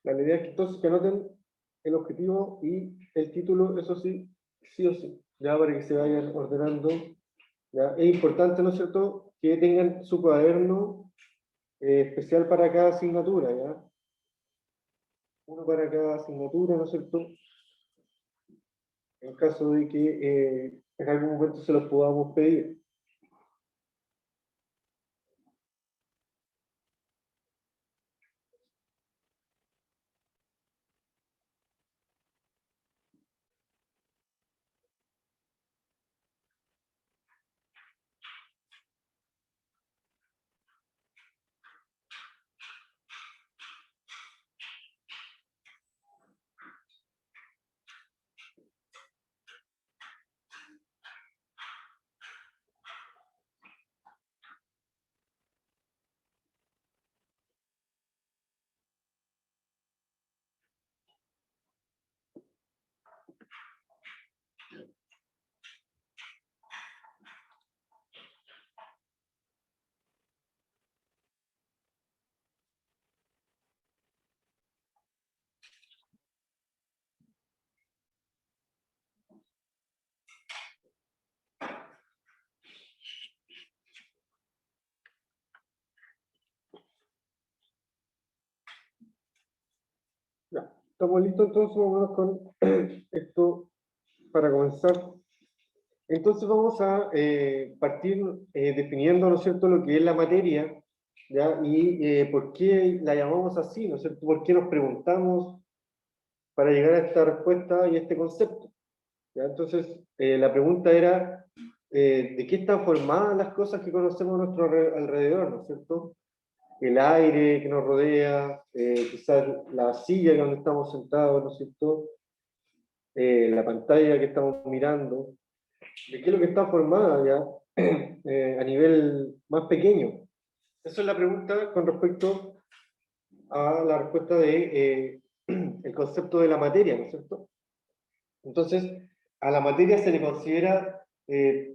La idea es que entonces que anoten el objetivo y el título, eso sí, sí o sí, ya para que se vayan ordenando. ¿Ya? Es importante, ¿no es cierto?, que tengan su cuaderno especial para cada asignatura, ¿ya? Uno para cada asignatura, ¿no es cierto? En caso de que en algún momento se los podamos pedir. Ya, estamos listos entonces, vamos con esto para comenzar. Entonces vamos a partir definiendo, ¿no es cierto?, lo que es la materia, ¿ya? Y por qué la llamamos así, ¿no es cierto?, por qué nos preguntamos para llegar a esta respuesta y a este concepto. ¿Ya? Entonces, la pregunta era, ¿de qué están formadas las cosas que conocemos a nuestro alrededor, ¿no es cierto? El aire que nos rodea, quizás la silla donde estamos sentados, ¿no es cierto? La pantalla que estamos mirando, de qué es lo que está formada ya a nivel más pequeño. Esa es la pregunta con respecto a la respuesta de el concepto de la materia, ¿no es cierto? Entonces, a la materia se le considera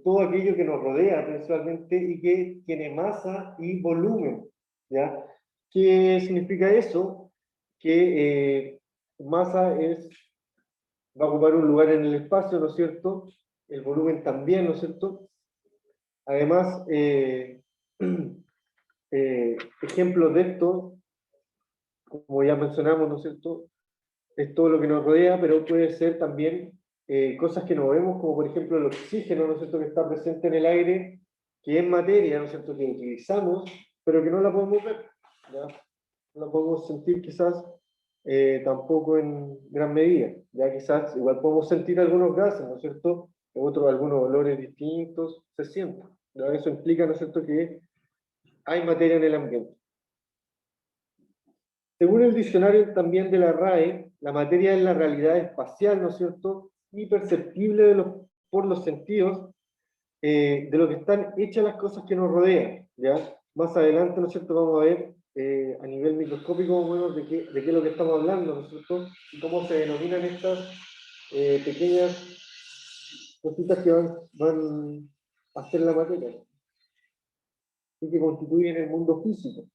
todo aquello que nos rodea principalmente y que tiene masa y volumen, ¿ya? ¿Qué significa eso? Que masa va a ocupar un lugar en el espacio, ¿no es cierto? El volumen también, ¿no es cierto? Además, ejemplos de esto, como ya mencionamos, ¿no es cierto? Es todo lo que nos rodea, pero puede ser también cosas que no vemos, como por ejemplo el oxígeno, ¿no es cierto?, que está presente en el aire, que es materia, ¿no es cierto?, que utilizamos, pero que no la podemos ver, ¿ya? No la podemos sentir quizás tampoco en gran medida, ya quizás igual podemos sentir algunos gases, ¿no es cierto?, otros, algunos olores distintos, se sienten, ¿ya? Eso implica, ¿no es cierto?, que hay materia en el ambiente. Según el diccionario también de la RAE, la materia es la realidad espacial, ¿no es cierto?, y perceptible por los sentidos de lo que están hechas las cosas que nos rodean, ¿ya? Más adelante, ¿no es cierto?, vamos a ver a nivel microscópico, bueno, de qué es lo que estamos hablando, ¿no es cierto?, y cómo se denominan estas pequeñas cositas que van a hacer la materia y que constituyen el mundo físico.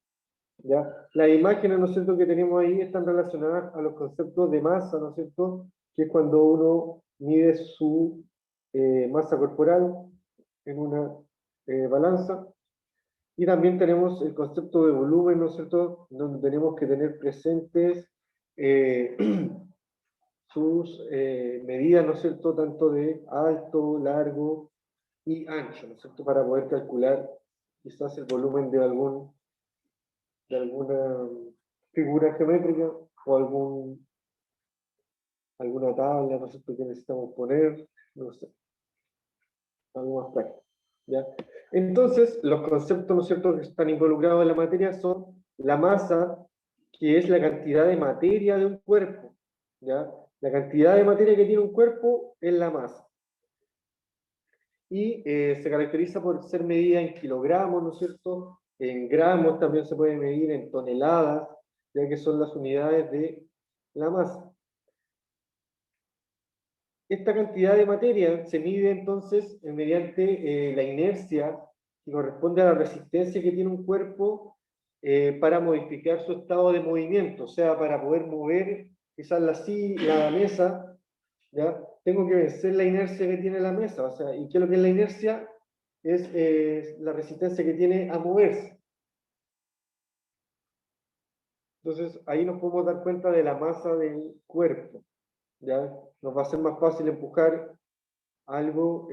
¿Ya? Las imágenes, ¿no es cierto?, que tenemos ahí están relacionadas a los conceptos de masa, ¿no es cierto?, que es cuando uno mide su masa corporal en una balanza. Y también tenemos el concepto de volumen, ¿no es cierto?, donde tenemos que tener presentes eh, sus medidas, ¿no es cierto?, tanto de alto, largo y ancho, ¿no es cierto?, para poder calcular quizás el volumen de alguna figura geométrica o alguna tabla, no sé, que necesitamos poner, no sé, algo más práctico, ¿ya? Entonces, los conceptos, ¿no es cierto?, que están involucrados en la materia son la masa, que es la cantidad de materia de un cuerpo, ¿ya? La cantidad de materia que tiene un cuerpo es la masa. Y se caracteriza por ser medida en kilogramos, ¿no es cierto? En gramos también se puede medir, en toneladas, ya que son las unidades de la masa. Esta cantidad de materia se mide entonces mediante la inercia que corresponde a la resistencia que tiene un cuerpo para modificar su estado de movimiento, o sea, para poder mover quizás la mesa, ¿ya? Tengo que vencer la inercia que tiene la mesa, o sea, ¿y qué es lo que es la inercia? Es la resistencia que tiene a moverse. Entonces, ahí nos podemos dar cuenta de la masa del cuerpo, ¿ya? Nos va a ser más fácil empujar algo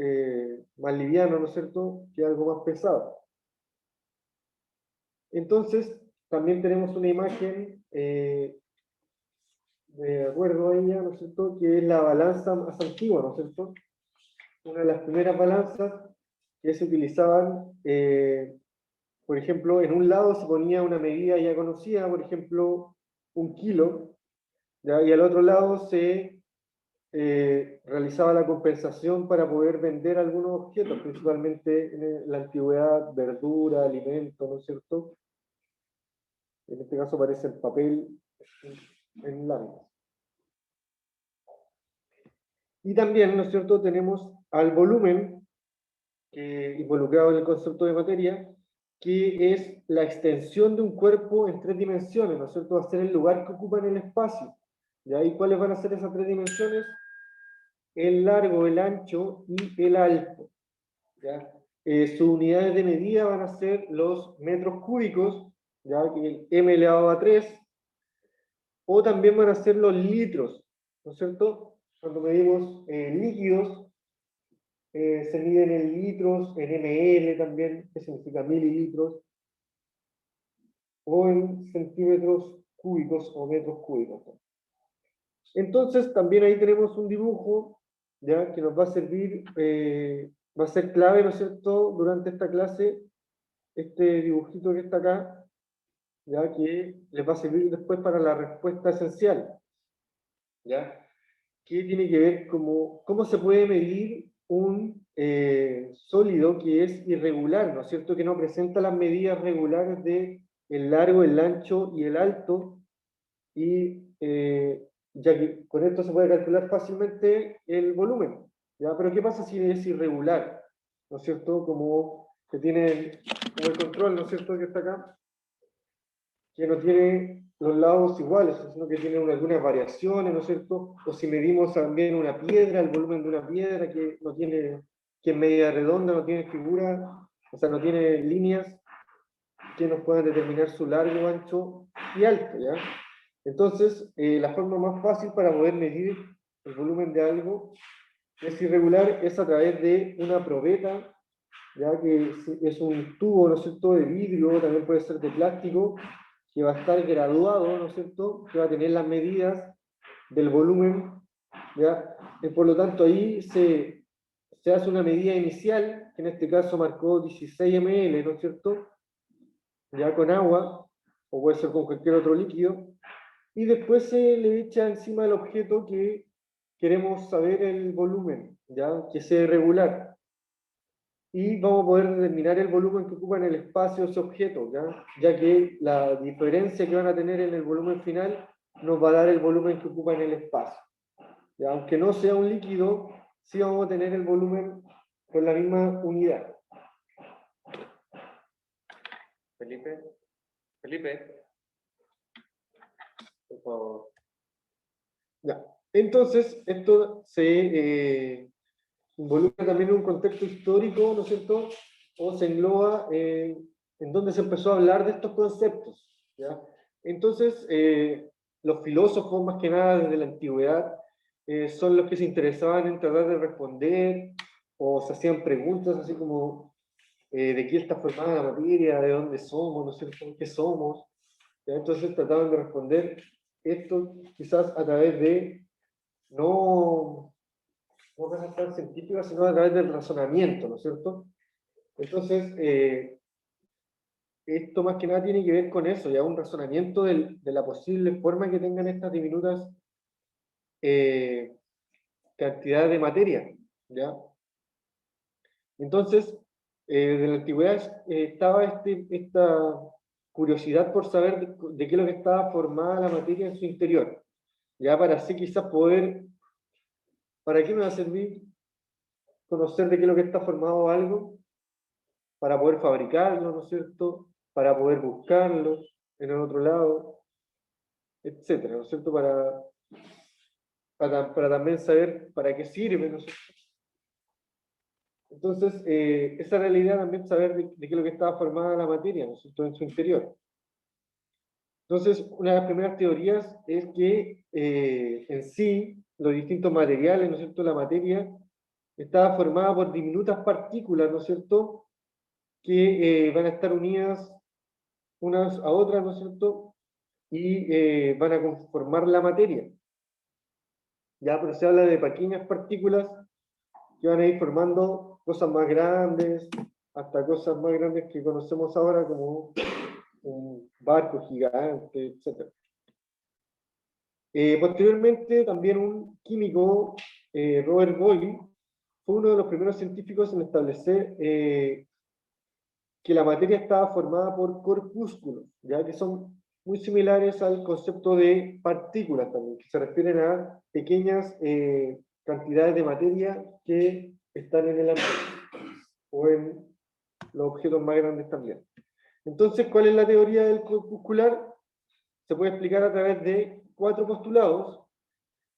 más liviano, ¿no es cierto?, que algo más pesado. Entonces, también tenemos una imagen de acuerdo a ella, ¿no es cierto?, que es la balanza más antigua, ¿no es cierto? Una de las primeras balanzas que se utilizaban, por ejemplo, en un lado se ponía una medida ya conocida, por ejemplo, 1 kilo, ¿ya? Y al otro lado se realizaba la compensación para poder vender algunos objetos, principalmente en la antigüedad, verdura, alimentos, ¿no es cierto? En este caso aparece el papel en láminas. Y también, ¿no es cierto?, tenemos al volumen involucrado en el concepto de materia, que es la extensión de un cuerpo en 3 dimensiones, ¿no es cierto? Va a ser el lugar que ocupa en el espacio. ¿Y ahí cuáles van a ser esas 3 dimensiones? El largo, el ancho y el alto, ¿ya? Sus unidades de medida van a ser los metros cúbicos, ¿ya? Que el m elevado a 3, o también van a ser los litros, ¿no es cierto? Cuando medimos líquidos, se miden en litros, en ml también, que significa mililitros, o en centímetros cúbicos o metros cúbicos. Entonces, también ahí tenemos un dibujo, ¿ya?, que nos va a servir, va a ser clave, ¿no es cierto?, durante esta clase, este dibujito que está acá, ya que les va a servir después para la respuesta esencial, ¿ya? Que tiene que ver cómo se puede medir un sólido que es irregular, ¿no es cierto?, que no presenta las medidas regulares de el largo, el ancho y el alto, y ya que con esto se puede calcular fácilmente el volumen, ¿ya? Pero ¿qué pasa si es irregular? ¿No es cierto? Como que tiene como el control, ¿no es cierto?, que está acá, que no tiene los lados iguales, sino que tiene algunas variaciones, ¿no es cierto? O si medimos también una piedra, el volumen de una piedra que no tiene, que es media redonda, no tiene figura, o sea, no tiene líneas que nos puedan determinar su largo, ancho y alto, ¿ya? Entonces, la forma más fácil para poder medir el volumen de algo es irregular, es a través de una probeta, ya que es un tubo, ¿no es cierto?, de vidrio, también puede ser de plástico, que va a estar graduado, ¿no es cierto?, que va a tener las medidas del volumen, ¿ya? Y por lo tanto ahí se hace una medida inicial, que en este caso marcó 16 ml, ¿no es cierto?, ya con agua, o puede ser con cualquier otro líquido, y después se le echa encima el objeto que queremos saber el volumen, ¿ya?, que sea irregular. Y vamos a poder determinar el volumen que ocupa en el espacio ese objeto, ya que la diferencia que van a tener en el volumen final nos va a dar el volumen que ocupa en el espacio. ¿Ya? Aunque no sea un líquido, sí vamos a tener el volumen con la misma unidad. Felipe, por favor. Ya. Entonces, esto se involucra también en un contexto histórico, ¿no es cierto?, o se engloba en donde se empezó a hablar de estos conceptos, ¿ya? Entonces, los filósofos, más que nada desde la antigüedad, son los que se interesaban en tratar de responder, o se hacían preguntas así como, ¿de qué está formada la materia? ¿De dónde somos? ¿No es cierto? ¿Qué somos? ¿Ya? Entonces trataban de responder esto quizás a través de, no cosas tan científicas, sino a través del razonamiento, ¿no es cierto? Entonces, esto más que nada tiene que ver con eso, ya un razonamiento de la posible forma que tengan estas diminutas cantidades de materia, ¿ya? Entonces, de la antigüedad estaba esta curiosidad por saber de qué es lo que estaba formada la materia en su interior, ya para así quizás poder, ¿para qué me va a servir conocer de qué es lo que está formado algo? Para poder fabricarlo, ¿no es cierto?, para poder buscarlo, en el otro lado, etcétera, ¿no es cierto? Para también saber para qué sirve, ¿no es cierto? Entonces, esa era la idea también, saber de qué es lo que estaba formada la materia, ¿no es cierto?, en su interior. Entonces, una de las primeras teorías es que en sí, los distintos materiales, ¿no es cierto?, la materia estaba formada por diminutas partículas, ¿no es cierto?, que van a estar unidas unas a otras, ¿no es cierto?, y van a conformar la materia. Ya, pero se habla de pequeñas partículas que van a ir formando cosas más grandes, hasta cosas más grandes que conocemos ahora como un barco gigante, etc. Posteriormente, también un químico, Robert Boyle, fue uno de los primeros científicos en establecer que la materia estaba formada por corpúsculos, ya que son muy similares al concepto de partículas también, que se refieren a pequeñas cantidades de materia que están en el ambiente o en los objetos más grandes también. Entonces, ¿cuál es la teoría del corpuscular? Se puede explicar a través de 4 postulados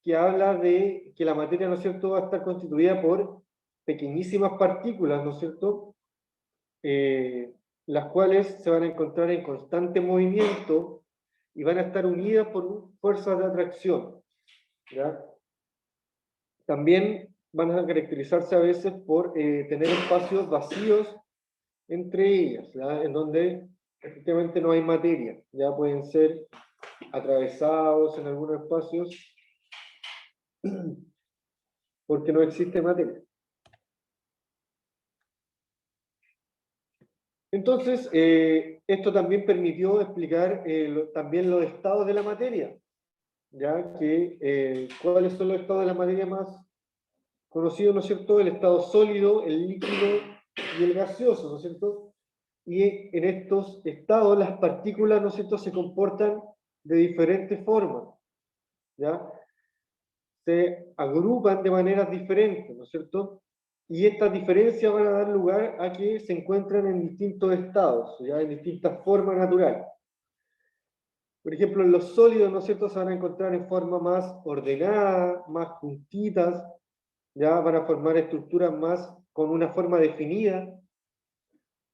que habla de que la materia, ¿no es cierto?, va a estar constituida por pequeñísimas partículas, ¿no es cierto?, las cuales se van a encontrar en constante movimiento y van a estar unidas por fuerzas de atracción, ¿ya? También van a caracterizarse a veces por tener espacios vacíos entre ellas, ¿ya?, en donde efectivamente no hay materia, ya pueden ser atravesados en algunos espacios porque no existe materia. Entonces, esto también permitió explicar también los estados de la materia, ya que cuáles son los estados de la materia más conocidos, ¿no es cierto? El estado sólido, el líquido y el gaseoso, ¿no es cierto? Y en estos estados las partículas, ¿no es cierto?, se comportan de diferentes formas, ¿ya? Se agrupan de maneras diferentes, ¿no es cierto? Y estas diferencias van a dar lugar a que se encuentran en distintos estados, ya en distintas formas naturales. Por ejemplo, en los sólidos, ¿no es cierto?, se van a encontrar en forma más ordenada, más juntitas, ya van a formar estructuras más con una forma definida.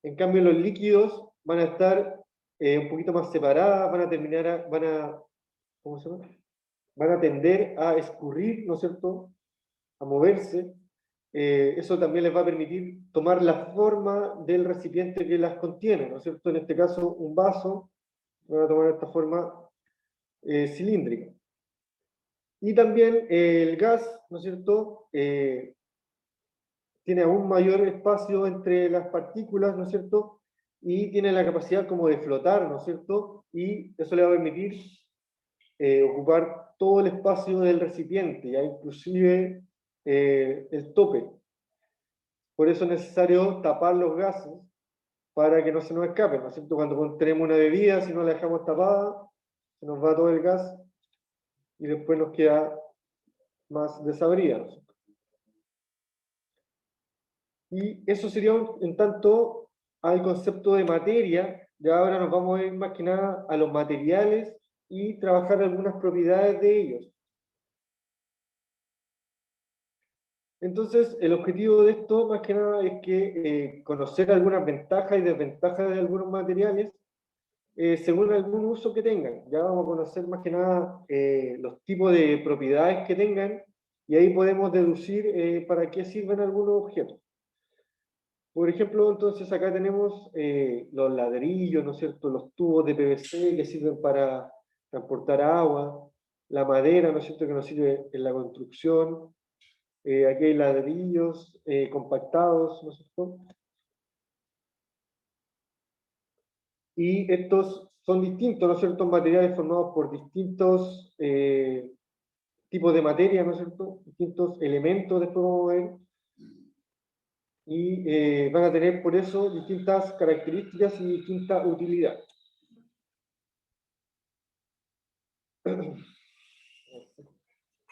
En cambio, los líquidos van a estar un poquito más separadas, ¿cómo se llama?, van a tender a escurrir, ¿no es cierto?, a moverse. Eso también les va a permitir tomar la forma del recipiente que las contiene, ¿no es cierto? En este caso, un vaso, van a tomar esta forma cilíndrica. Y también el gas, ¿no es cierto?, tiene aún mayor espacio entre las partículas, ¿no es cierto?, y tiene la capacidad como de flotar, ¿no es cierto?, y eso le va a permitir ocupar todo el espacio del recipiente, ya inclusive el tope. Por eso es necesario tapar los gases para que no se nos escapen, ¿no es cierto? Cuando tenemos una bebida, si no la dejamos tapada, se nos va todo el gas y después nos queda más desabrida, ¿no es cierto? Y eso sería en tanto al concepto de materia. Ya ahora nos vamos a ir más que nada a los materiales y trabajar algunas propiedades de ellos. Entonces, el objetivo de esto, más que nada, es que conocer algunas ventajas y desventajas de algunos materiales según algún uso que tengan. Ya vamos a conocer más que nada los tipos de propiedades que tengan y ahí podemos deducir para qué sirven algunos objetos. Por ejemplo, entonces acá tenemos los ladrillos, ¿no es cierto?, los tubos de PVC que sirven para transportar agua, la madera, ¿no es cierto?, que nos sirve en la construcción. Aquí hay ladrillos compactados, ¿no es cierto? Y estos son distintos, ¿no es cierto?, materiales formados por distintos tipos de materia, ¿no es cierto?, distintos elementos, después vamos a ver, y van a tener por eso distintas características y distinta utilidad.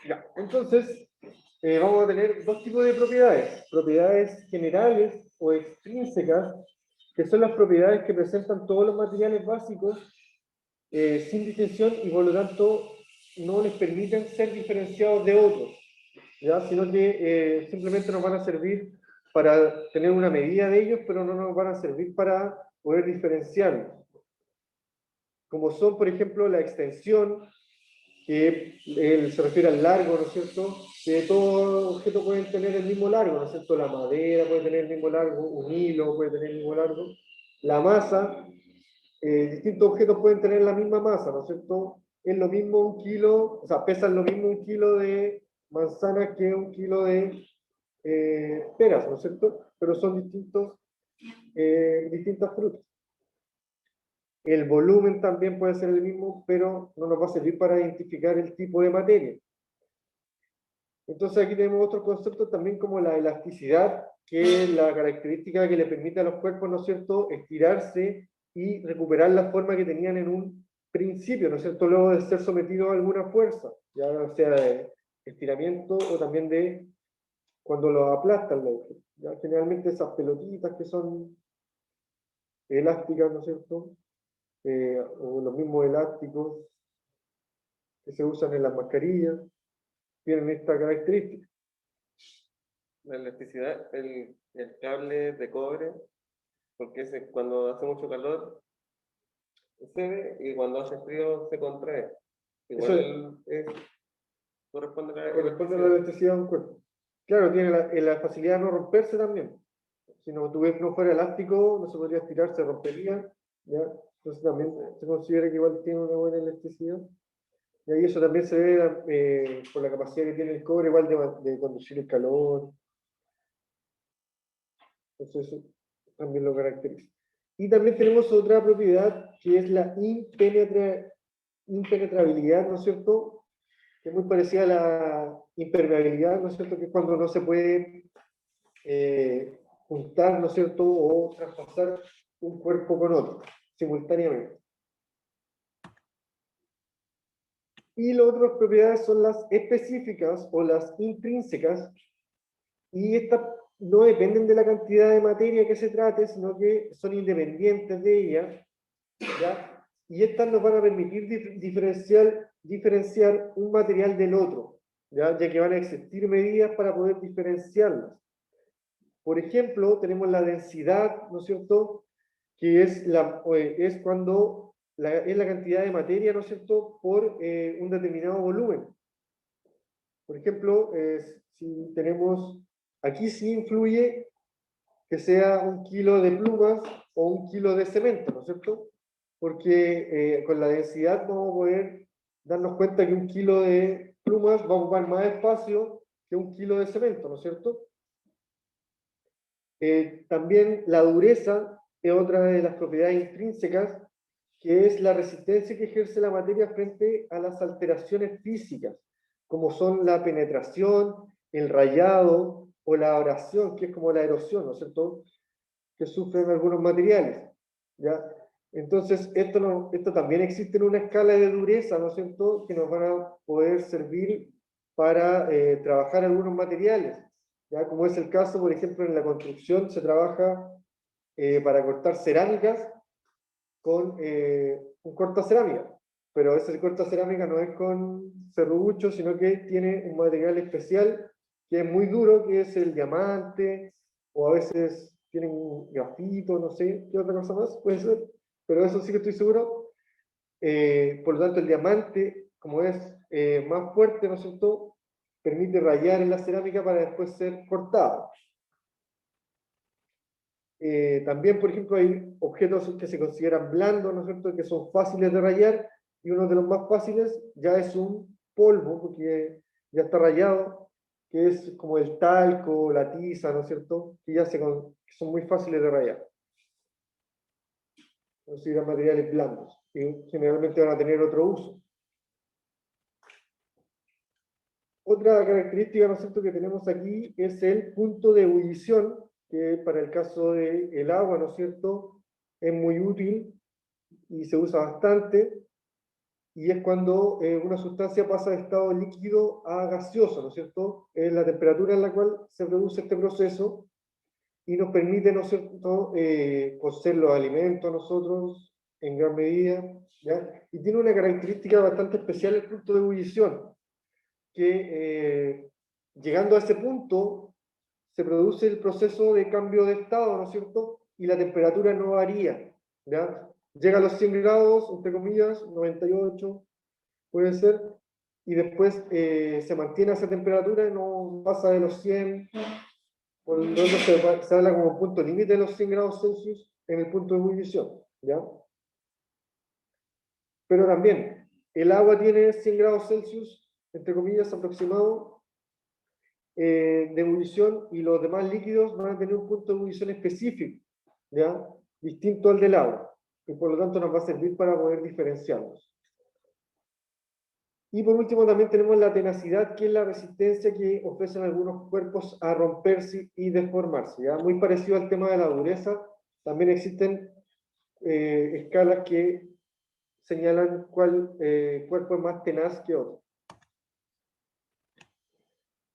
Ya, entonces, vamos a tener dos tipos de propiedades generales o extrínsecas, que son las propiedades que presentan todos los materiales básicos sin distinción y por lo tanto no les permiten ser diferenciados de otros, ¿ya? Sino que simplemente nos van a servir para tener una medida de ellos, pero no nos van a servir para poder diferenciarlos. Como son, por ejemplo, la extensión, que se refiere al largo, ¿no es cierto? Que todo objeto puede tener el mismo largo, ¿no es cierto? La madera puede tener el mismo largo, un hilo puede tener el mismo largo. La masa, distintos objetos pueden tener la misma masa, ¿no es cierto? Es lo mismo un kilo, o sea, pesa lo mismo un kilo de manzana que un kilo de peras, ¿no es cierto? Pero son distintas frutas. El volumen también puede ser el mismo, pero no nos va a servir para identificar el tipo de materia. Entonces aquí tenemos otro concepto también como la elasticidad, que es la característica que le permite a los cuerpos, ¿no es cierto?, estirarse y recuperar la forma que tenían en un principio, ¿no es cierto?, luego de ser sometidos a alguna fuerza, ya sea de estiramiento o también de cuando los aplastan los objetos. ¿Ya? Generalmente esas pelotitas que son elásticas, ¿no es cierto?, o los mismos elásticos que se usan en las mascarillas, tienen esta característica. La elasticidad, el cable de cobre, porque cuando hace mucho calor cede y cuando hace frío se contrae. Igual corresponde a la elasticidad de un cuerpo. Claro, tiene la facilidad de no romperse también. Si no fuera elástico, no se podría estirar, se rompería. ¿Ya? Entonces también se considera que igual tiene una buena elasticidad. Y ahí eso también se ve por la capacidad que tiene el cobre, igual de conducir el calor. Entonces eso también lo caracteriza. Y también tenemos otra propiedad que es la impenetrabilidad, ¿no es cierto? Que es muy parecida a la impermeabilidad, ¿no es cierto? Que es cuando no se puede juntar, ¿no es cierto? O traspasar un cuerpo con otro simultáneamente. Y las otras propiedades son las específicas o las intrínsecas, y estas no dependen de la cantidad de materia que se trate, sino que son independientes de ella, ¿ya? Y estas nos van a permitir diferenciar un material del otro, ¿ya? Ya que van a existir medidas para poder diferenciarlas. Por ejemplo, tenemos la densidad, ¿no es cierto?, que es cuando es la cantidad de materia, ¿no es cierto?, por un determinado volumen. Por ejemplo, si tenemos, aquí sí influye que sea un kilo de plumas o un kilo de cemento, ¿no es cierto? Porque con la densidad vamos a poder darnos cuenta que un kilo de plumas va a ocupar más espacio que un kilo de cemento, ¿no es cierto? También la dureza es otra de las propiedades intrínsecas, que es la resistencia que ejerce la materia frente a las alteraciones físicas, como son la penetración, el rayado o la abrasión, que es como la erosión, ¿no es cierto?, que sufren algunos materiales, ¿ya? Entonces, esto también existe en una escala de dureza, ¿no es cierto?, que nos van a poder servir para trabajar algunos materiales, ¿ya? Como es el caso, por ejemplo, en la construcción se trabaja para cortar cerámicas con un cortacerámica, pero ese cortacerámica no es con serrucho, sino que tiene un material especial que es muy duro, que es el diamante, o a veces tienen grafito, no sé, ¿qué otra cosa más puede ser? Pero eso sí que estoy seguro. Por lo tanto, el diamante, como es más fuerte, ¿no es cierto?, permite rayar en la cerámica para después ser cortado. También, por ejemplo, hay objetos que se consideran blandos, ¿no es cierto?, que son fáciles de rayar, y uno de los más fáciles ya es un polvo, porque ya está rayado, que es como el talco, la tiza, ¿no es cierto?, que que son muy fáciles de rayar. Se consideran materiales blandos, que generalmente van a tener otro uso. Otra característica, ¿no es cierto?, que tenemos aquí es el punto de ebullición, que para el caso del agua, ¿no es cierto?, es muy útil y se usa bastante, y es cuando una sustancia pasa de estado líquido a gaseoso, ¿no es cierto?, es la temperatura en la cual se produce este proceso y nos permite, ¿no es cierto?, cocer los alimentos a nosotros, en gran medida, ¿ya? Y tiene una característica bastante especial el punto de ebullición, que llegando a ese punto se produce el proceso de cambio de estado, ¿no es cierto? Y la temperatura no varía, ¿ya? Llega a los 100 grados, entre comillas, 98 puede ser, y después se mantiene a esa temperatura y no pasa de los 100, por lo tanto se habla como punto límite de los 100 grados Celsius en el punto de ebullición, ¿ya? Pero también, el agua tiene 100 grados Celsius, entre comillas, aproximado, de ebullición, y los demás líquidos van a tener un punto de ebullición específico, ¿ya? Distinto al del agua, y por lo tanto nos va a servir para poder diferenciarlos. Y por último también tenemos la tenacidad, que es la resistencia que ofrecen algunos cuerpos a romperse y deformarse, ¿ya? Muy parecido al tema de la dureza, también existen escalas que señalan cuál cuerpo es más tenaz que otro.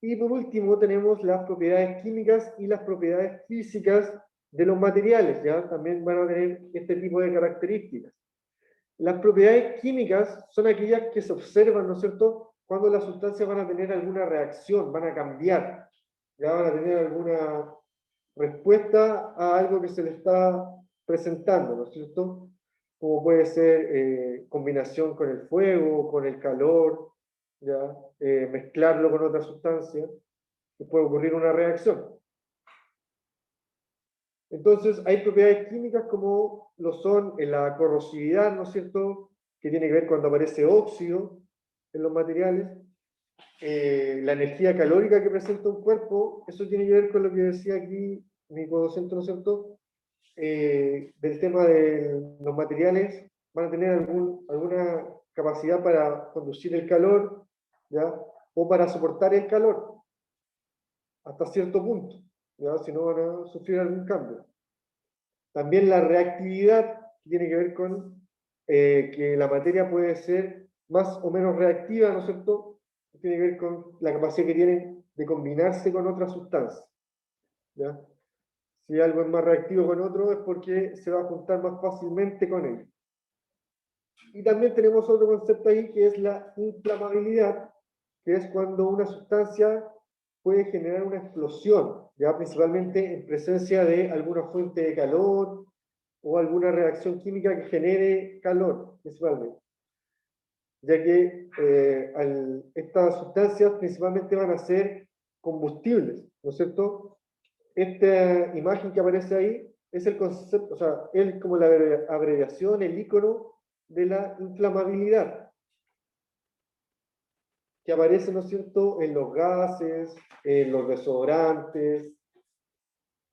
Y por último tenemos las propiedades químicas y las propiedades físicas de los materiales, ¿ya? También van a tener este tipo de características. Las propiedades químicas son aquellas que se observan, ¿no es cierto?, cuando las sustancias van a tener alguna reacción, van a cambiar, ya van a tener alguna respuesta a algo que se le está presentando, ¿no es cierto? Como puede ser combinación con el fuego, con el calor, ¿ya? Mezclarlo con otra sustancia, que puede ocurrir una reacción. Entonces, hay propiedades químicas como lo son en la corrosividad, ¿no es cierto?, que tiene que ver cuando aparece óxido en los materiales. La energía calórica que presenta un cuerpo, eso tiene que ver con lo que decía aquí mi codocente, ¿no es cierto?, del tema de los materiales, van a tener alguna capacidad para conducir el calor, ¿ya? O para soportar el calor, hasta cierto punto, ¿ya? Si no van a sufrir algún cambio. También la reactividad, que tiene que ver con que la materia puede ser más o menos reactiva, ¿no es cierto? Tiene que ver con la capacidad que tienen de combinarse con otras sustancias, ¿ya? Si algo es más reactivo con otro es porque se va a juntar más fácilmente con él. Y también tenemos otro concepto ahí, que es la inflamabilidad, que es cuando una sustancia puede generar una explosión, ya principalmente en presencia de alguna fuente de calor o alguna reacción química que genere calor, principalmente. Ya que estas sustancias principalmente van a ser combustibles, ¿no es cierto? Esta imagen que aparece ahí es el concepto, o sea, es como la abreviación, el icono de la inflamabilidad, que aparece, ¿no es cierto?, en los gases, en los desodorantes,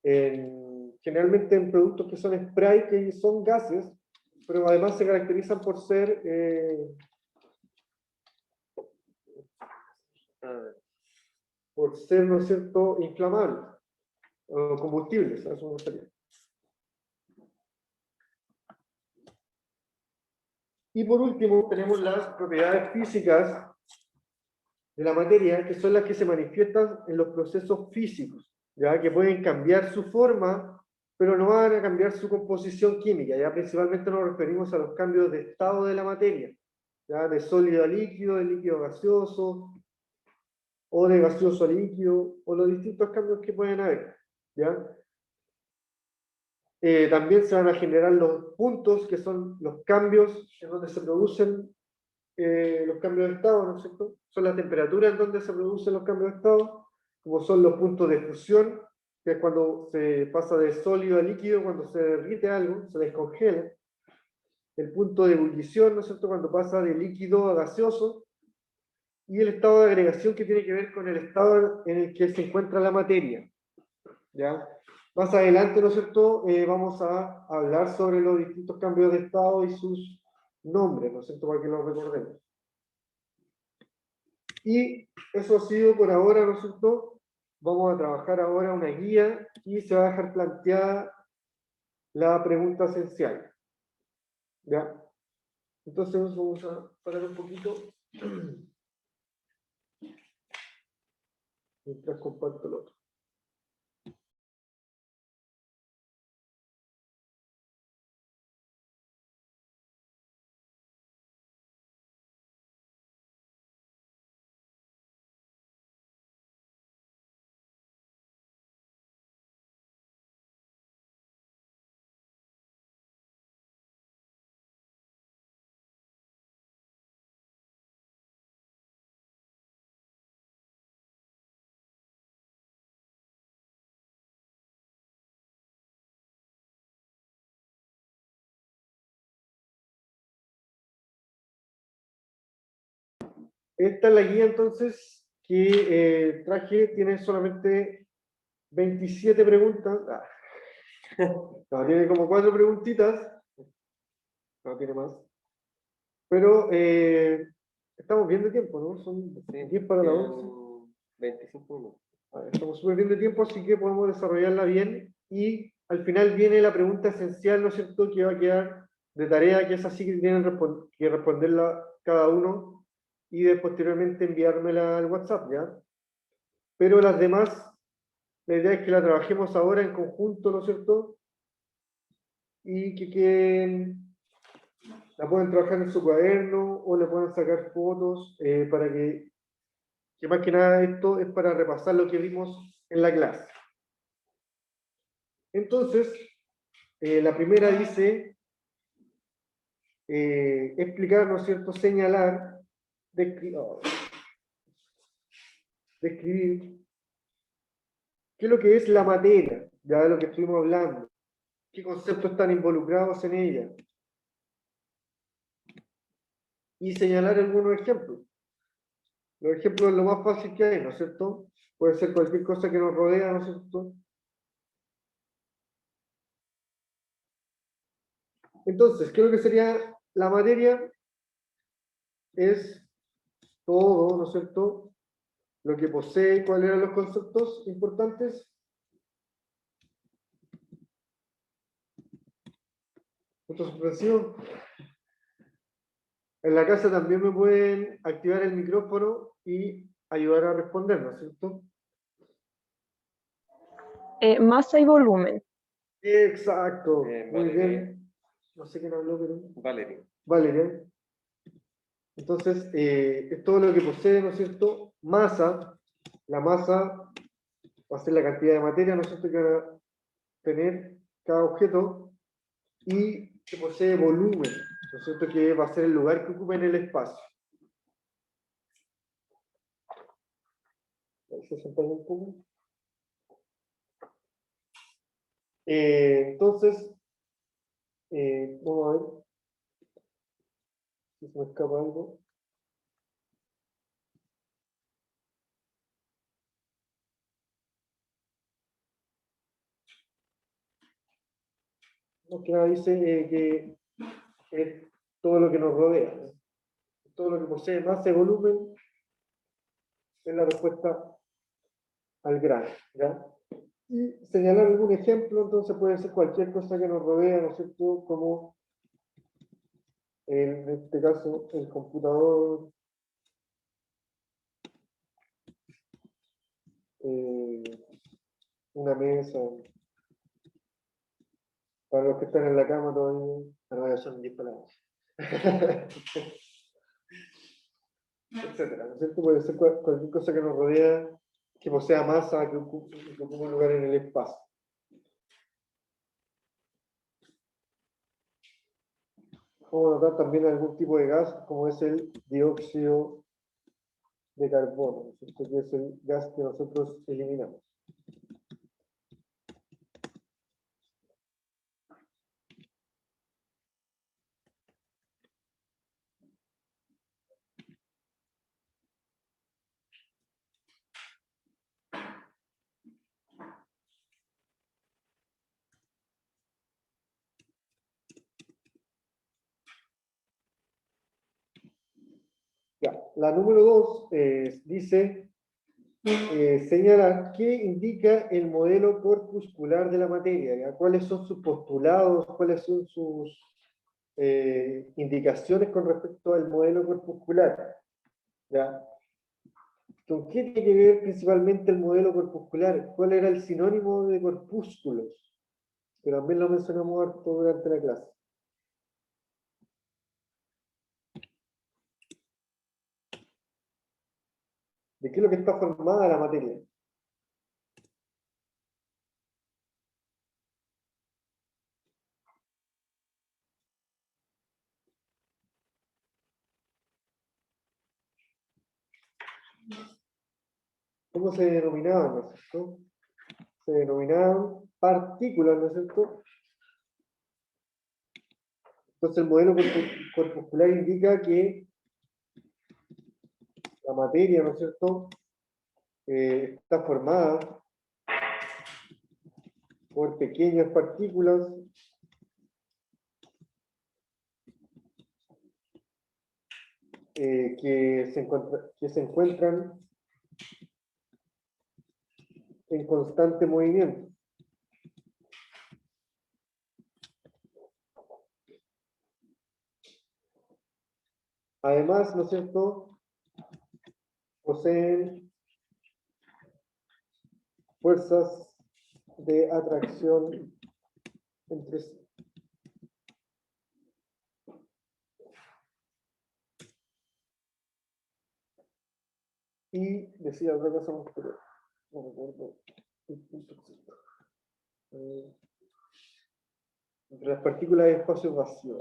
generalmente en productos que son spray, que son gases, pero además se caracterizan por ser, ¿no es cierto?, inflamables, o combustibles, a eso me gustaría. Y por último, tenemos las propiedades físicas de la materia, que son las que se manifiestan en los procesos físicos, ya que pueden cambiar su forma, pero no van a cambiar su composición química. Ya principalmente nos referimos a los cambios de estado de la materia, ya de sólido a líquido, de líquido a gaseoso, o de gaseoso a líquido, o los distintos cambios que pueden haber, ¿ya? También se van a generar los puntos, que son los cambios en donde se producen los cambios de estado, ¿no es cierto? Son las temperaturas en donde se producen los cambios de estado, como son los puntos de fusión, que es cuando se pasa de sólido a líquido, cuando se derrite algo, se descongela. El punto de ebullición, ¿no es cierto?, cuando pasa de líquido a gaseoso. Y el estado de agregación, que tiene que ver con el estado en el que se encuentra la materia, ¿ya? Más adelante, ¿no es cierto?, vamos a hablar sobre los distintos cambios de estado y sus nombres, ¿no es cierto?, para que los recordemos. Y eso ha sido por ahora, ¿no es cierto? Vamos a trabajar ahora una guía y se va a dejar planteada la pregunta esencial, ¿ya? Entonces vamos a parar un poquito mientras comparto el otro. esta es la guía entonces que traje, tiene solamente 27 preguntas. No, tiene como 4 preguntitas. No tiene más. Pero estamos bien de tiempo, ¿no? Son 10 para la 11. 25 minutos. Estamos súper bien de tiempo, así que podemos desarrollarla bien. Y al final viene la pregunta esencial, ¿no es cierto?, que va a quedar de tarea, que es así que tienen que responderla cada uno y posteriormente enviármela al WhatsApp, ¿ya? Pero las demás, la idea es que la trabajemos ahora en conjunto, ¿no es cierto? Y que la pueden trabajar en su cuaderno o le pueden sacar fotos para que más que nada esto es para repasar lo que vimos en la clase. Entonces, la primera dice explicar, ¿no es cierto?, señalar, describir qué es lo que es la materia, ya de lo que estuvimos hablando, qué conceptos están involucrados en ella, y señalar algunos ejemplos. Los ejemplos es lo más fácil que hay, ¿no es cierto? Puede ser cualquier cosa que nos rodea, ¿no es cierto? Entonces, ¿qué es lo que sería la materia? Es todo, ¿no es cierto?, lo que posee. ¿Cuáles eran los conceptos importantes? ¿Punto suspensivo? En la casa también me pueden activar el micrófono y ayudar a responder, ¿no es cierto? Masa y volumen. Exacto, muy Valeria. bien. No sé quién habló, pero... Valeria. Valeria. Entonces, es todo lo que posee, ¿no es cierto? Masa. La masa va a ser la cantidad de materia, ¿no es cierto?, que va a tener cada objeto, y que posee volumen, ¿no es cierto?, que va a ser el lugar que ocupa en el espacio. Ahí se sienta un poco. Entonces, vamos a ver si se me escapa algo. Más que nada dice que es todo lo que nos rodea, ¿no? Todo lo que posee masa y volumen es la respuesta al grano, ¿ya? Y señalar algún ejemplo, entonces puede ser cualquier cosa que nos rodea, ¿no es cierto?, como en este caso el computador, una mesa, para los que están en la cama todavía, pero ya son 10 palabras. Etcétera, ¿no es cierto? Puede ser cualquier cosa que nos rodea, que posea masa, que ocupe un lugar en el espacio. Vamos a notar también algún tipo de gas, como es el dióxido de carbono, ¿no es cierto?, que es el gas que nosotros eliminamos. Ya, la número 2 dice señalar qué indica el modelo corpuscular de la materia, ¿ya? ¿Cuáles son sus postulados? ¿Cuáles son sus indicaciones con respecto al modelo corpuscular? ¿Ya? ¿Con qué tiene que ver principalmente el modelo corpuscular? ¿Cuál era el sinónimo de corpúsculos? Que también lo mencionamos harto durante la clase. ¿De qué es lo que está formada la materia? ¿Cómo se denominaban, no es cierto? Se denominaban partículas, ¿no es cierto? Entonces el modelo corpuscular indica que la materia, ¿no es cierto?, está formada por pequeñas partículas que se encuentran en constante movimiento. Además, ¿no es cierto?, poseen fuerzas de atracción entre sí. Y decía otra cosa más, pero no recuerdo el punto exacto. Entre las partículas de espacio vacío.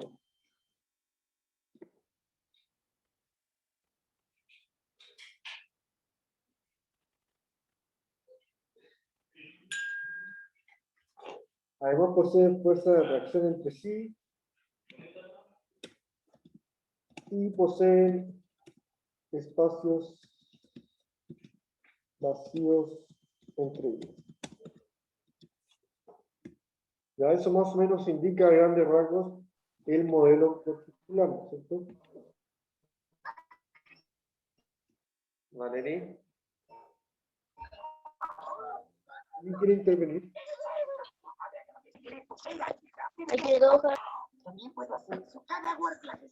Además poseen fuerza de atracción entre sí y poseen espacios vacíos entre ellos. Ya eso más o menos indica a grandes rasgos el modelo particular, ¿no es cierto? Valerie. ¿Quién quiere intervenir? También puedo hacer eso. Cada clases.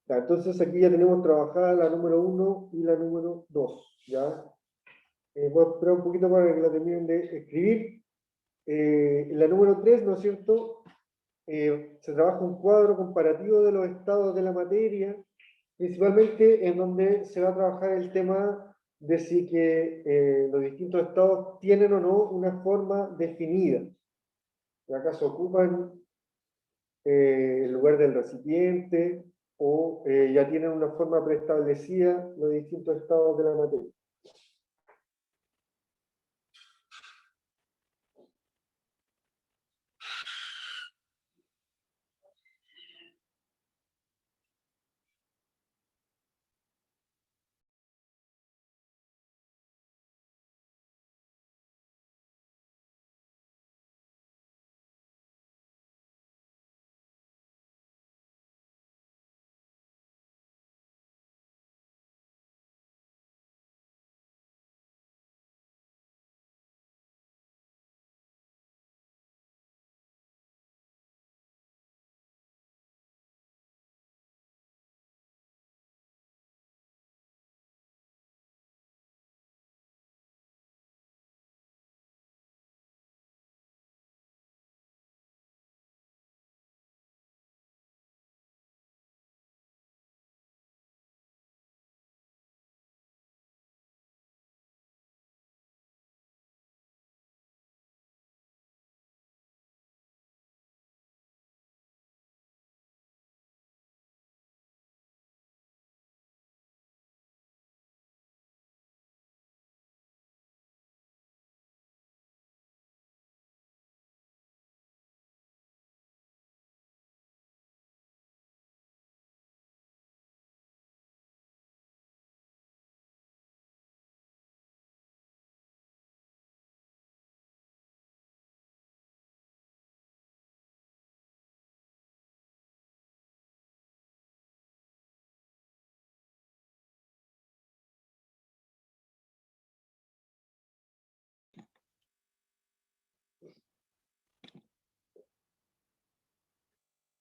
Ya, entonces aquí ya tenemos trabajada la número 1 y la número 2. ¿Ya? Voy a esperar un poquito para que la terminen de escribir. En la número 3, ¿no es cierto?, se trabaja un cuadro comparativo de los estados de la materia, principalmente en donde se va a trabajar el tema de si que los distintos estados tienen o no una forma definida. ¿Acaso ocupan el lugar del recipiente o ya tienen una forma preestablecida los distintos estados de la materia?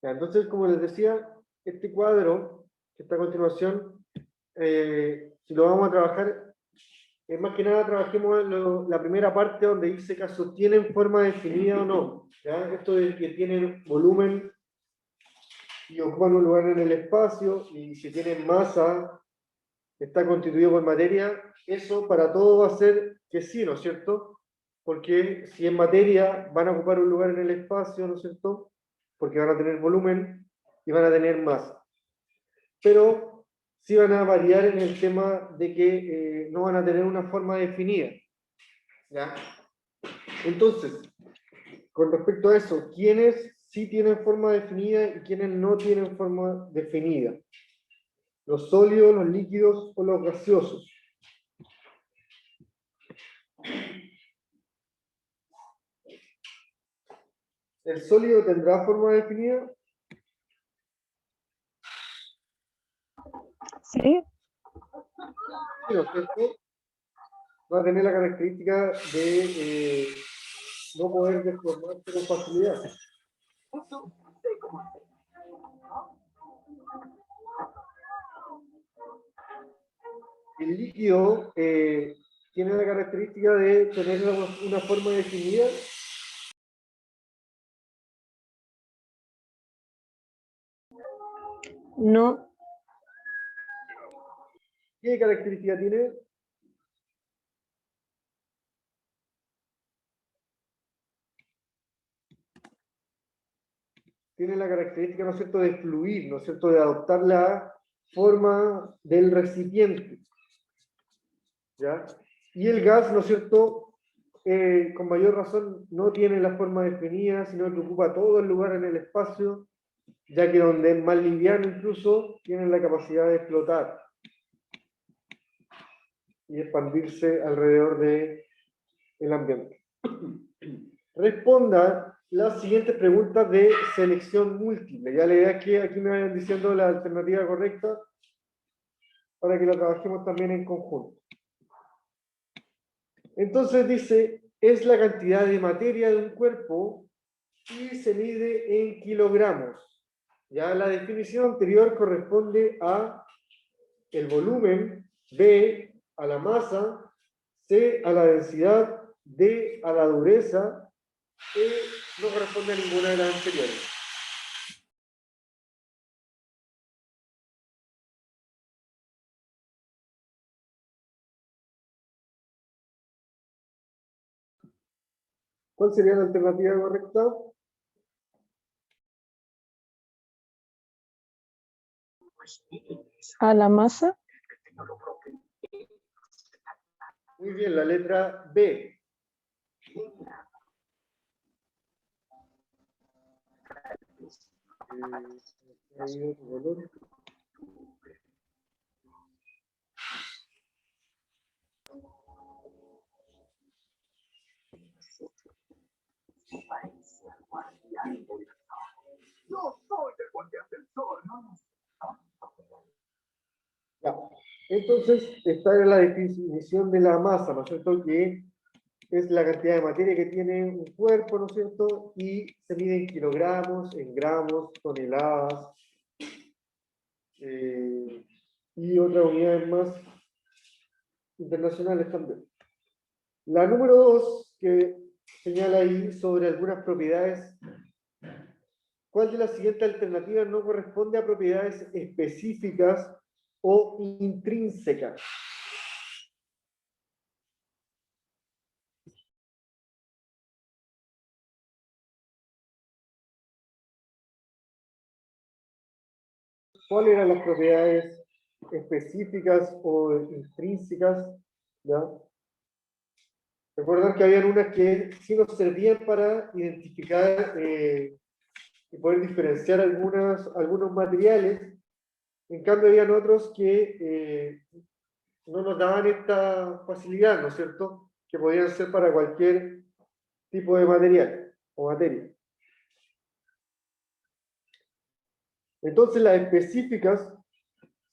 Ya, entonces, como les decía, este cuadro que está a continuación, si lo vamos a trabajar, más que nada trabajemos la primera parte donde dice que tienen forma definida o no. ¿Ya? Esto de que tienen volumen y ocupan un lugar en el espacio, y si tienen masa, está constituido por materia, eso para todo va a ser que sí, ¿no es cierto? Porque si en materia van a ocupar un lugar en el espacio, ¿no es cierto?, porque van a tener volumen y van a tener masa. Pero sí van a variar en el tema de que no van a tener una forma definida. ¿Ya? Entonces, con respecto a eso, ¿quiénes sí tienen forma definida y quiénes no tienen forma definida. Los sólidos, los líquidos o los gaseosos. ¿El sólido tendrá forma definida? ¿Sí? Sí, ¿no es cierto? Va a tener la característica de no poder deformarse con facilidad. Eso sé cómo hacerlo. El líquido tiene la característica de tener una forma definida. No. ¿Qué característica tiene? Tiene la característica, ¿no es cierto?, de fluir, ¿no es cierto?, de adoptar la forma del recipiente. ¿Ya? Y el gas, ¿no es cierto?, con mayor razón no tiene la forma definida, sino que ocupa todo el lugar en el espacio, ya que donde es más liviano incluso, tiene la capacidad de flotar y expandirse alrededor del ambiente. Responda las siguientes preguntas de selección múltiple. Ya la idea es que aquí me vayan diciendo la alternativa correcta para que la trabajemos también en conjunto. Entonces dice, es la cantidad de materia de un cuerpo y se mide en kilogramos. Ya la definición anterior corresponde a el volumen, B a la masa, C a la densidad, D a la dureza, E no corresponde a ninguna de las anteriores. ¿Cuál sería la alternativa correcta? A la masa. Muy bien, la letra B. Ahí otro color. Yo soy el guardián del sol, ¿no? Ya. Entonces, esta es la definición de la masa, ¿no es cierto? Que es la cantidad de materia que tiene un cuerpo, ¿no es cierto? Y se mide en kilogramos, en gramos, toneladas, y otras unidades más internacionales también. La número 2, que señala ahí sobre algunas propiedades. ¿Cuál de las siguientes alternativas no corresponde a propiedades específicas o intrínsecas? ¿Cuáles eran las propiedades específicas o intrínsecas? ¿Ya? Recuerdan que habían unas que sí nos servían para identificar y poder diferenciar algunos materiales. En cambio, habían otros que no nos daban esta facilidad, ¿no es cierto? Que podían ser para cualquier tipo de material o materia. Entonces, las específicas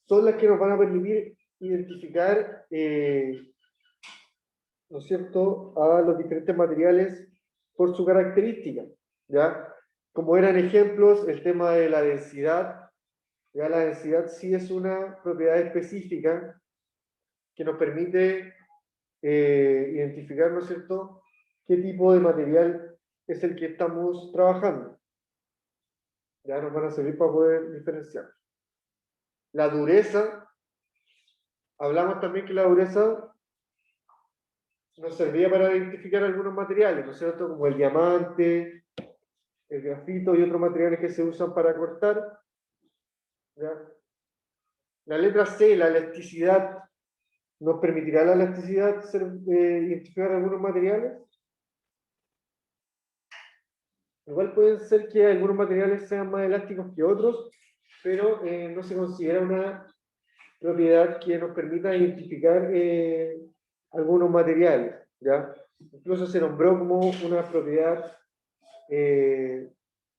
son las que nos van a permitir identificar, ¿no es cierto?, a los diferentes materiales por su característica, ¿ya? Como eran ejemplos, el tema de la densidad, ya la densidad sí es una propiedad específica que nos permite identificar, ¿no es cierto?, qué tipo de material es el que estamos trabajando. Ya nos van a servir para poder diferenciar. La dureza, hablamos también que la dureza nos servía para identificar algunos materiales, ¿no es cierto?, como el diamante, el grafito y otros materiales que se usan para cortar. ¿Ya? La letra C, la elasticidad, ¿nos permitirá la elasticidad identificar algunos materiales? Igual pueden ser que algunos materiales sean más elásticos que otros, pero no se considera una propiedad que nos permita identificar algunos materiales, ¿ya? Incluso se nombró como una propiedad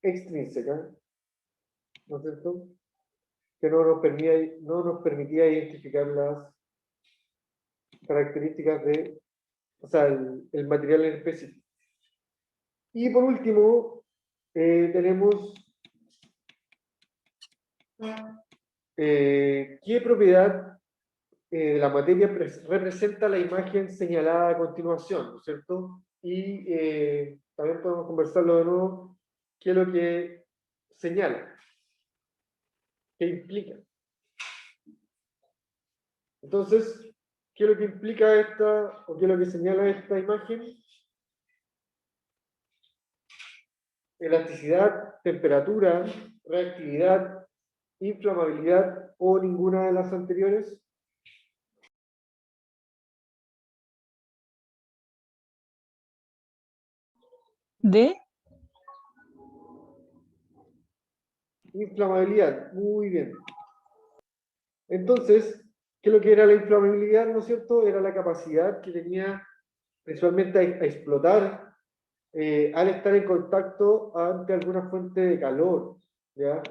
extrínseca, ¿no es cierto? Que no nos permitía identificar las características de, o sea, el material en específico. Y por último, tenemos qué propiedad de la materia representa la imagen señalada a continuación, ¿no es cierto? Y también podemos conversarlo de nuevo, qué es lo que señala, qué implica. Entonces, ¿qué es lo que implica esta, o qué es lo que señala esta imagen? Elasticidad, temperatura, reactividad, inflamabilidad o ninguna de las anteriores. ¿De? Inflamabilidad, muy bien. Entonces, ¿qué es lo que era la inflamabilidad, no es cierto? Era la capacidad que tenía principalmente a explotar al estar en contacto ante alguna fuente de calor, ¿ya?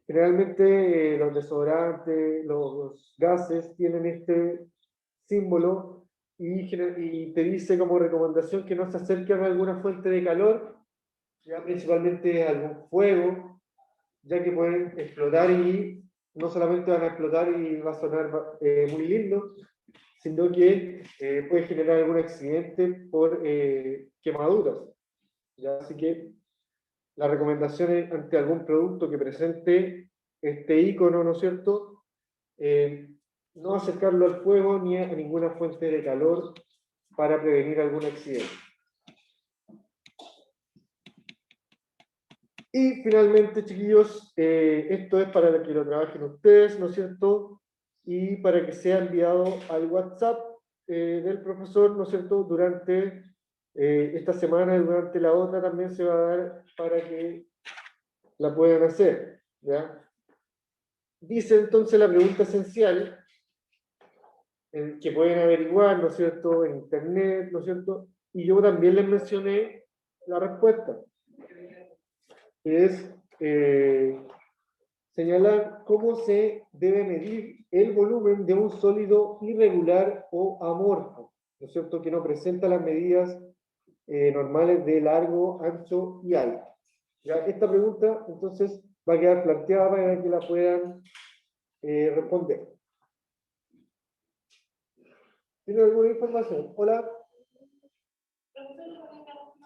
Generalmente los desodorantes, los gases tienen este símbolo y te dice como recomendación que no se acerquen a alguna fuente de calor, ¿ya? Principalmente algún fuego, ya que pueden explotar y no solamente van a explotar y va a sonar muy lindo, sino que puede generar algún accidente por quemaduras, ¿ya? Así que la recomendación es ante algún producto que presente este icono, ¿no es cierto? No acercarlo al fuego ni a ninguna fuente de calor para prevenir algún accidente. Y finalmente, chiquillos, esto es para que lo trabajen ustedes, ¿no es cierto? Y para que sea enviado al WhatsApp del profesor, ¿no es cierto? Durante esta semana y durante la otra también se va a dar para que la puedan hacer, ¿ya? Dice entonces la pregunta esencial, que pueden averiguar, ¿no es cierto?, en internet, ¿no es cierto? Y yo también les mencioné la respuesta, que es señalar cómo se debe medir el volumen de un sólido irregular o amorfo, ¿no es cierto?, que no presenta las medidas normales de largo, ancho y alto. ¿Ya? Esta pregunta, entonces, va a quedar planteada para que la puedan responder. ¿Tiene alguna información? Hola.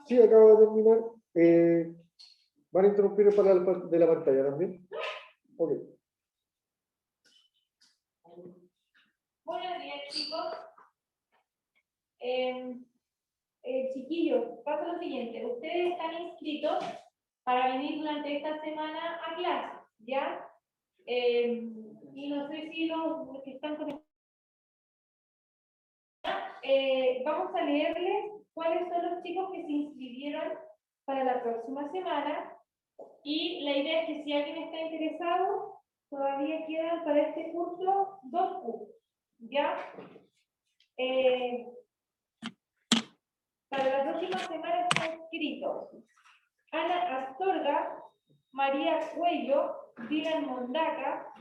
Sí, acabo de terminar. ¿Van a interrumpir para de la pantalla también? Ok. Buenos días, chicos. Chiquillos, pasa lo siguiente. Ustedes están inscritos para venir durante esta semana a clase, ¿ya? Y no sé si los que están conectados. Vamos a leerles cuáles son los chicos que se inscribieron para la próxima semana. Y la idea es que si alguien está interesado, todavía quedan para este curso 2 cupos, ¿ya? Para la próxima semana están inscritos Ana Astorga, María Cuello, Dylan Mondaca,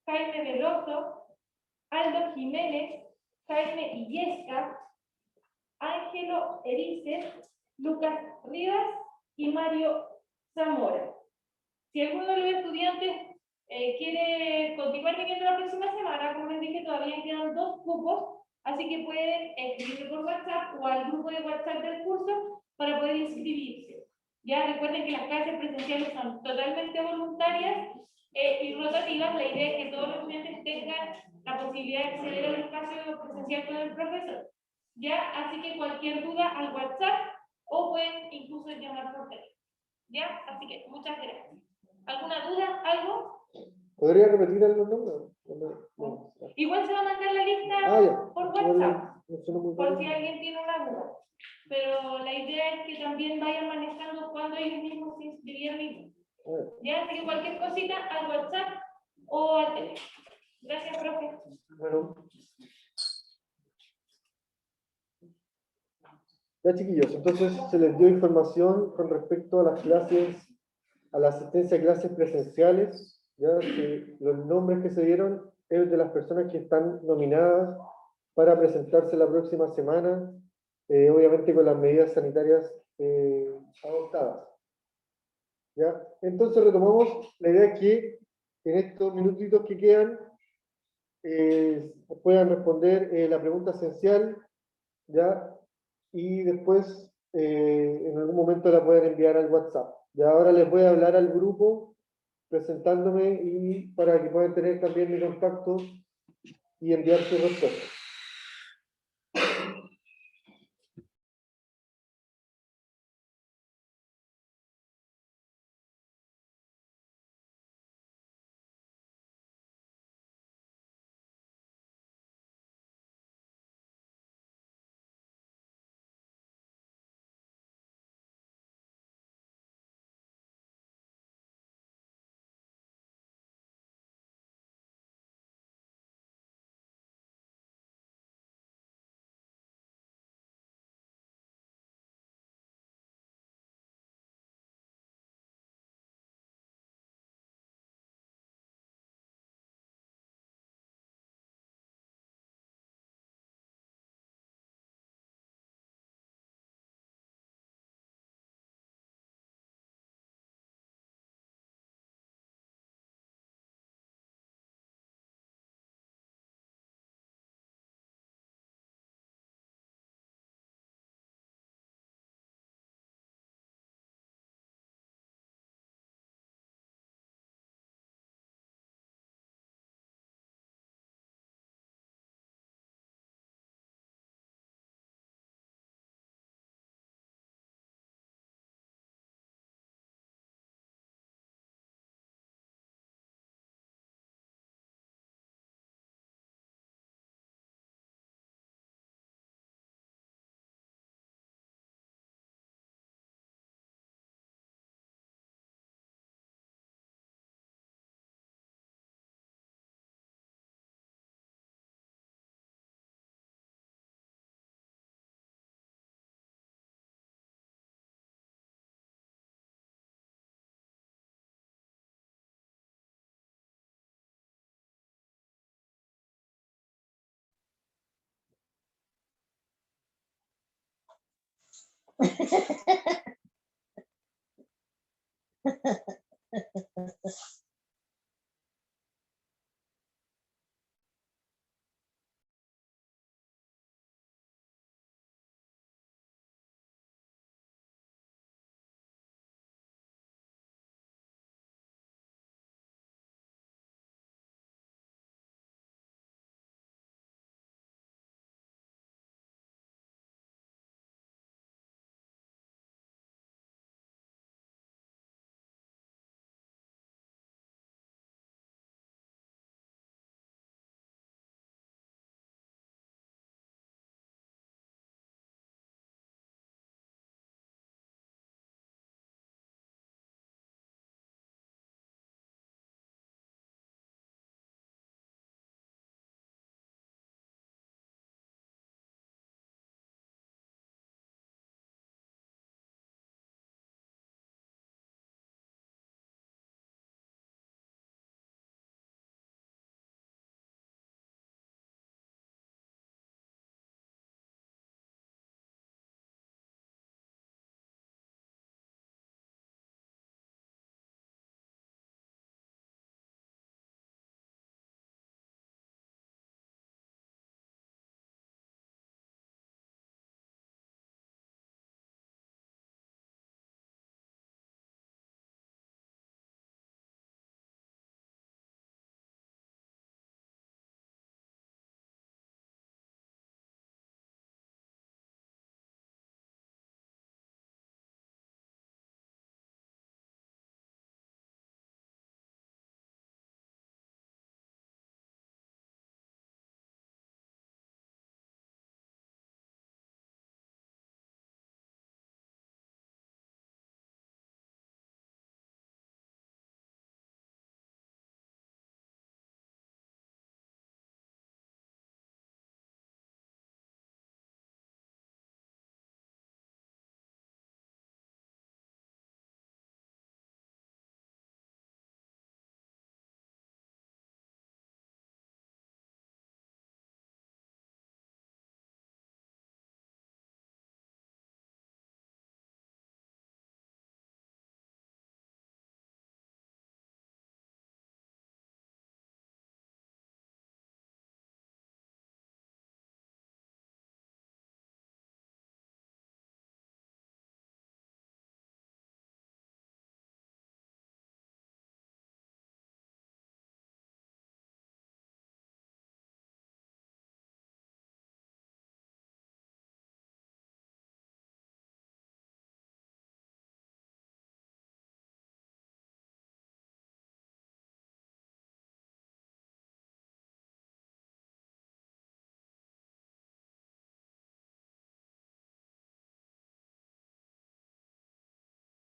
Jaime Veloso, Aldo Jiménez, Jaime Illesca, Ángelo Erices, Lucas Rivas y Mario Zamora. Si alguno de los estudiantes quiere continuar viniendo la próxima semana, como les dije, todavía quedan 2 cupos, así que pueden escribirse por WhatsApp o al grupo de WhatsApp del curso para poder inscribirse. Ya recuerden que las clases presenciales son totalmente voluntarias y rotativas. La idea es que todos los estudiantes tengan la posibilidad de acceder al espacio presencial con el profesor. Ya, así que cualquier duda al WhatsApp o pueden incluso llamar por teléfono. Ya, así que muchas gracias. ¿Alguna duda? ¿Algo? ¿Podría repetir los nombres? No. Igual se va a mandar la lista por WhatsApp. No suena muy por si bien. alguien tiene una duda. Pero la idea es que también vayan manejando cuando ellos mismos se inscribieron. Ya, así que cualquier cosita al WhatsApp o al teléfono. Gracias, profe. Bueno. Ya, chiquillos, entonces se les dio información con respecto a las clases, a la asistencia a clases presenciales, ya que los nombres que se dieron es de las personas que están nominadas para presentarse la próxima semana, obviamente con las medidas sanitarias adoptadas. ¿Ya? Entonces retomamos la idea que en estos minutitos que quedan puedan responder la pregunta esencial, ¿ya? Y después en algún momento la pueden enviar al WhatsApp. Ya ahora les voy a hablar al grupo presentándome y para que puedan tener también mi contacto y enviar sus respuestas.